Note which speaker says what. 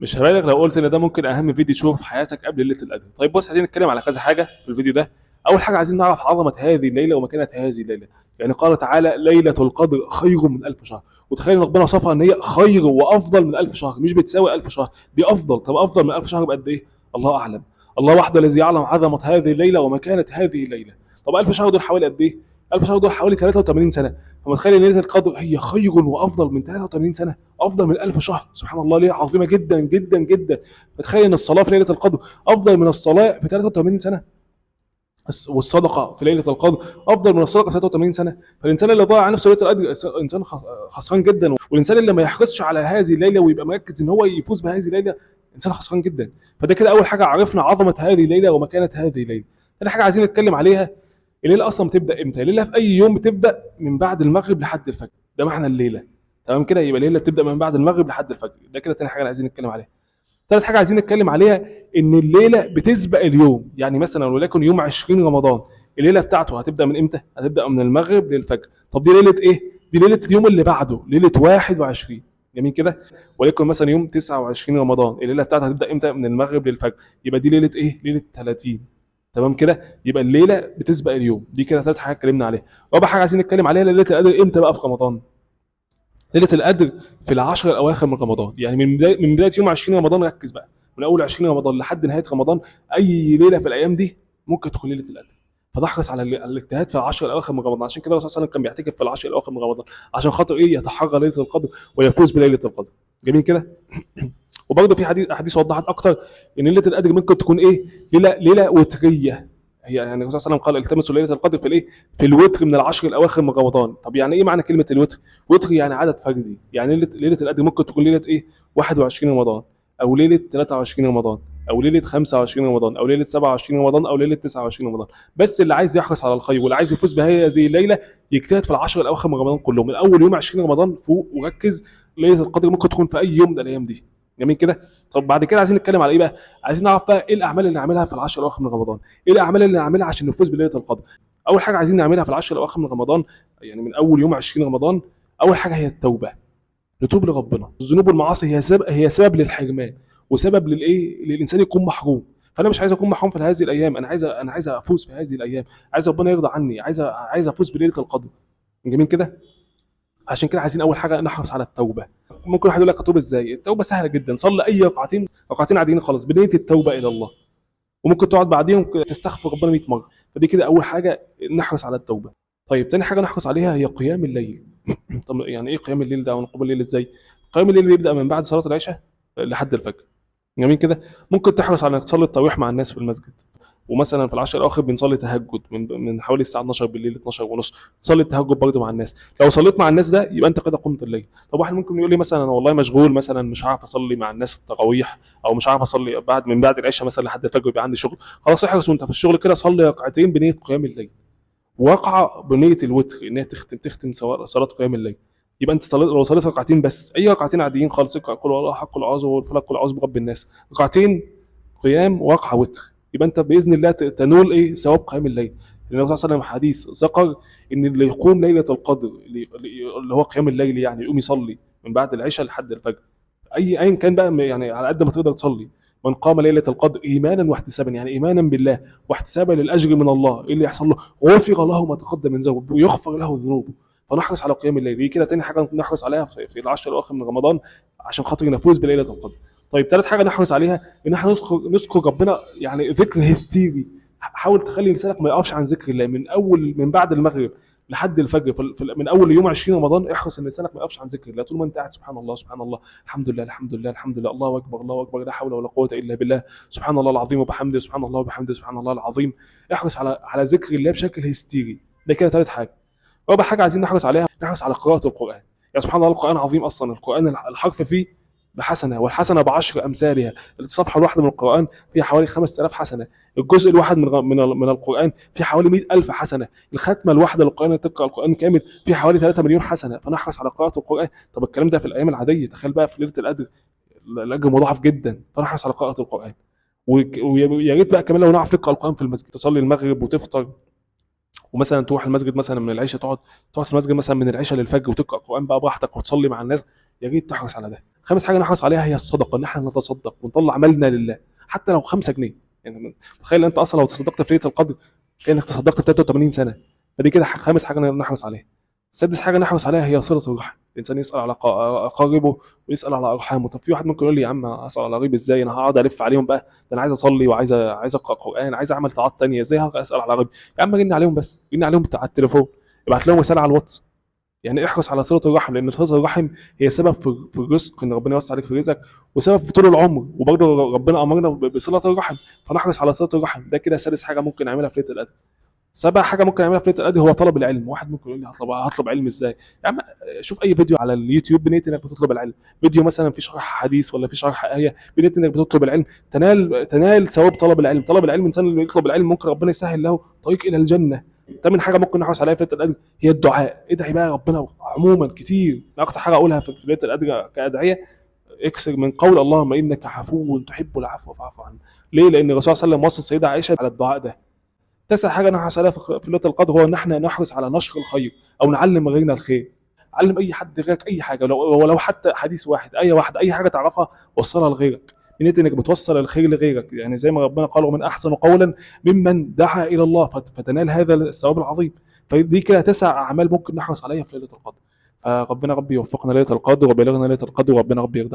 Speaker 1: مش هبالغ لو قلت ان ده ممكن اهم فيديو تشوفه في حياتك قبل ليله القدر. طيب بص، عايزين نتكلم على كذا حاجه في الفيديو ده. اول حاجه عايزين نعرف عظمه هذه الليله ومكانه هذه الليله. يعني قال تعالى ليله القدر خير من 1000 شهر. وتخيل ان ربنا وصفها ان هي خير وافضل من 1000 شهر، مش بتساوي 1000 شهر، دي افضل. طب افضل من 1000 شهر بقد ايه؟ الله اعلم. الله وحده الذي يعلم عظمه هذه الليله ومكانه هذه الليله. طب 1000 شهر دول حوالي قد ايه؟ 1000 شهر دول حوالي 83 سنه. فمتخيل ان ليله القدر هي خير وافضل من 83 سنه، افضل من 1000 شهر. سبحان الله، ليله عظيمه جدا جدا جدا. فتخيل ان الصلاه في ليله القدر افضل من الصلاه في 83 سنه، والصدقه في ليله القدر افضل من الصدقه في 83 سنه. فالانسان اللي ضايع على نفسه ليله القدر انسان خسران جدا. والانسان اللي ما يحرصش على هذه الليله ويبقى مركز ان هو يفوز بهذه الليله انسان خسران جدا. فده كده اول حاجه، عرفنا عظمه هذه الليله ومكانه هذه الليله. ثاني حاجه عايزين نتكلم عليها، الليله اصلا بتبدا امتى؟ الليله في اي يوم بتبدا من بعد المغرب لحد الفجر، ده معنى الليله. تمام كده، يبقى الليله بتبدا من بعد المغرب لحد الفجر. ده كده تاني حاجه عايزين نتكلم عليها. ثالث حاجه عايزين نتكلم عليها، ان الليله بتسبق اليوم. يعني مثلا وليكن يوم 20 رمضان، الليله بتاعته هتبدا من امتى؟ هتبدا من المغرب للفجر. طب دي ليله ايه؟ دي ليله اليوم اللي بعده، ليله 21. جميل كده. وليكن مثلا يوم 29 رمضان، الليله بتاعته هتبدا امتى؟ من المغرب للفجر. يبقى دي ليله ايه؟ ليله 30. تمام كده، يبقى الليله بتسبق اليوم. دي كده ثلاث حاجات اتكلمنا عليها. رابع حاجه عايزين نتكلم عليها، ليله القدر امتى بقى في رمضان؟ ليله القدر في العشر الاواخر من رمضان. يعني من بدايه يوم 20 رمضان، ركز بقى، من اول 20 رمضان لحد نهايه رمضان، اي ليله في الايام دي ممكن تكون ليله القدر. فنحرص على على الاجتهاد في العشر الاواخر من رمضان. عشان كده الرسول صلى الله عليه وسلم كان بيعتكف في العشر الاواخر من رمضان، عشان خاطر ايه؟ يتحرى ليله القدر ويفوز بليله القدر. جميل كده. وبرضه في احاديث وضحت اكتر ان ليله القدر ممكن تكون ايه؟ ليله وتريه. هي يعني الرسول صلى الله عليه وسلم قال التمسوا ليله القدر في الايه؟ في الوتر من العشر الاواخر من رمضان. طب يعني ايه معنى كلمه الوتر؟ وتر يعني عدد فردي. يعني ليله القدر ممكن تكون ليله ايه؟ 21 رمضان، او ليله 23 رمضان، او ليله 25 رمضان، او ليله 27 رمضان، او ليله 29 رمضان. بس اللي عايز يحرص على الخير واللي عايز يفوز بهذه الليله يجتهد في العشر الاواخر من رمضان كلهم، من اول يوم 20 رمضان فوق وركز. ليله القدر ممكن تكون في اي يوم من الايام دي. جميل كده. طب بعد كده عايزين نتكلم على ايه بقى؟ عايزين نعرف بقى ايه الاعمال اللي نعملها في العشر الاواخر من رمضان. ايه الاعمال اللي نعملها عشان نفوز بليله القدر؟ اول حاجه عايزين نعملها في العشر الاواخر من رمضان، يعني من اول يوم 20 رمضان، اول حاجه هي التوبه. نتوب لربنا. الذنوب والمعاصي هي سبب للحرمان، وسبب للايه؟ للانسان يكون محروم. فانا مش عايز اكون محروم في هذه الايام، انا عايز افوز في هذه الايام، عايز ربنا يرضى عني، عايز افوز بليله القدر. جميل كده. عشان كده عايزين اول حاجه نحرص على التوبه. ممكن واحد يقول لك اتوب ازاي؟ التوبه سهله جدا، صلي اي ركعتين، ركعتين عاديين خالص بنيه التوبه الى الله، وممكن تقعد بعديهم تستغفر ربنا 100 مره. فدي كده اول حاجه، نحرص على التوبه. طيب تاني حاجه نحرص عليها هي قيام الليل. طب يعني ايه قيام الليل ده ونقوم الليل ازاي؟ قيام الليل بيبدا من بعد صلاه العشاء لحد الفجر. جميل كده. ممكن تحرص على انك تصلي التراويح مع الناس في المسجد. ومثلا في العشر الاواخر بنصلي تهجد من حوالي الساعه 12 بالليل 12 ونص، تصلي التهجد برضه مع الناس. لو صليت مع الناس ده يبقى انت كده قمت الليل. طب واحد ممكن يقول لي مثلا انا والله مشغول، مثلا مش عارف اصلي مع الناس التراويح، او مش عارف اصلي من بعد العشاء مثلا لحد الفجر، يبقى عندي شغل. خلاص احرص وانت في الشغل كده، صلي ركعتين بنيه قيام الليل، واقعه بنيه الوتر ان هي تختم صلاه قيام الليل. يبقى انت لو صليت ركعتين بس، اي ركعتين عاديين خالص، اقرا قل هو الله احد، قل اعوذ والفلق، قل اعوذ برب الناس، ركعتين قيام واقعه وتر، يبقى انت باذن الله تنول ايه؟ ثواب قيام الليل. النبي صلى الله عليه وسلم حديث ذكر ان اللي يقوم ليله القدر، اللي هو قيام الليل، يعني يقوم يصلي من بعد العشاء لحد الفجر، ايا كان بقى، يعني على قد ما تقدر تصلي. من قام ليله القدر ايمانا واحتسابا، يعني ايمانا بالله واحتسابا للاجر من الله، ايه اللي يحصل له؟ غفر له ما تقدم من ذنبه ويغفر له ذنوبه. فنحرص على قيام الليل. دي كده تاني حاجه نحرص عليها في العشر الاواخر من رمضان عشان خاطر نفوز بليله القدر. طيب ثالث حاجه نحرص عليها ان احنا نذكر ربنا، يعني ذكر هستيري. حاول تخلي لسانك ما يقفش عن ذكر الله من بعد المغرب لحد الفجر. من اول يوم 20 رمضان احرص ان لسانك ما يقفش عن ذكر الله. طول ما انت قاعد سبحان الله سبحان الله، الحمد لله الحمد لله الحمد لله، الله اكبر الله اكبر، لا حول ولا قوه الا بالله، سبحان الله العظيم وبحمده، سبحان الله وبحمده، سبحان الله العظيم. احرص على ذكر الله بشكل هستيري. ده كده ثالث حاجه. رابع حاجه عايزين نحرص عليها، نحرص على قراءه القران. يا سبحان الله، القران عظيم اصلا. القران الحرف فيه بحسنه، والحسنه بعشر امثالها. الصفحه الواحده من القران فيها حوالي 5000 حسنه. الجزء الواحد من القران فيه حوالي 100000 حسنه. الختمه الواحده للقران اللي تقرا القران كامل فيه حوالي 3 مليون حسنه. فنحرص على قراءه القران. طب الكلام ده في الايام العاديه، تخيل بقى في ليله القدر، الاجر مضاعف جدا. فنحرص على قراءه القران. ويا ريت بقى كمان لو نعرف نقرا القران في المسجد، تصلي المغرب وتفطر ومثلا تروح المسجد مثلا من العشاء، تقعد في المسجد مثلا من العشاء للفجر وتقرا قران بقى براحتك وتصلي مع الناس، يا ريت تحرص على ده. خامس حاجه نحرص عليها هي الصدقه، ان احنا نتصدق ونطلع مالنا لله، حتى لو 5 جنيه. يعني تخيل انت اصلا لو تصدقت في ليله القدر كانك تصدقت في 83 سنه. فدي كده خامس حاجه نحرص عليها. سادس حاجه نحرص عليها هي صله الرحم، الانسان يسال على اقاربه ويسال على ارحامه. طب في واحد ممكن يقول لي يا عم اسال على قريبي ازاي، انا هقعد الف عليهم بقى، ده انا عايز اصلي وعايز اقرا قران، عايز اعمل طاعات تانية، ازاي اسال على قريبي؟ يا عم رن عليهم، بس رن عليهم على التليفون، ابعت لهم رساله على الواتس. يعني احرص على صله الرحم، لان صله الرحم هي سبب في الرزق، ان ربنا يوسع عليك في رزقك، وسبب في طول العمر، وبرضه ربنا امرنا بصله الرحم، فنحرص على صله الرحم. ده كده سادس حاجه ممكن نعملها في ليله القدر. سبع حاجه ممكن اعملها في ليله القدر هو طلب العلم. واحد ممكن يقول لي هطلب علم ازاي؟ يا عم شوف اي فيديو على اليوتيوب بنيت انك بتطلب العلم، فيديو مثلا في شرح حديث ولا في شرح ايه، بنيت انك بتطلب العلم، تنال ثواب طلب العلم. طلب العلم، الانسان اللي يطلب العلم ممكن ربنا يسهل له طريق الى الجنه. تامن حاجه ممكن نحرص عليها في ليله القدر هي الدعاء. ادعي بقى ربنا عموما كتير. اكتر حاجه اقولها في ليله القدر كادعيه، اكثر من قول اللهم انك عفو تحب العفو فاعف عنه. ليه؟ لان الرسول صلى الله عليه وسلم وصى السيده عائشه على الدعاء ده. تسع حاجه نحرص عليها في ليله القدر هو ان احنا نحرص على نشر الخير او نعلم غيرنا الخير. علم اي حد غيرك اي حاجه، ولو حتى حديث واحد، اي واحد، اي حاجه تعرفها وصلها لغيرك، من انك بتوصل الخير لغيرك. يعني زي ما ربنا قال ومن احسن قولا ممن دعا الى الله، فتنال هذا الثواب العظيم. فدي كده 9 اعمال ممكن نحرص عليها في ليله القدر. فربنا ربي يوفقنا ليله القدر وبلغنا ليله القدر، وربنا ربي يرضى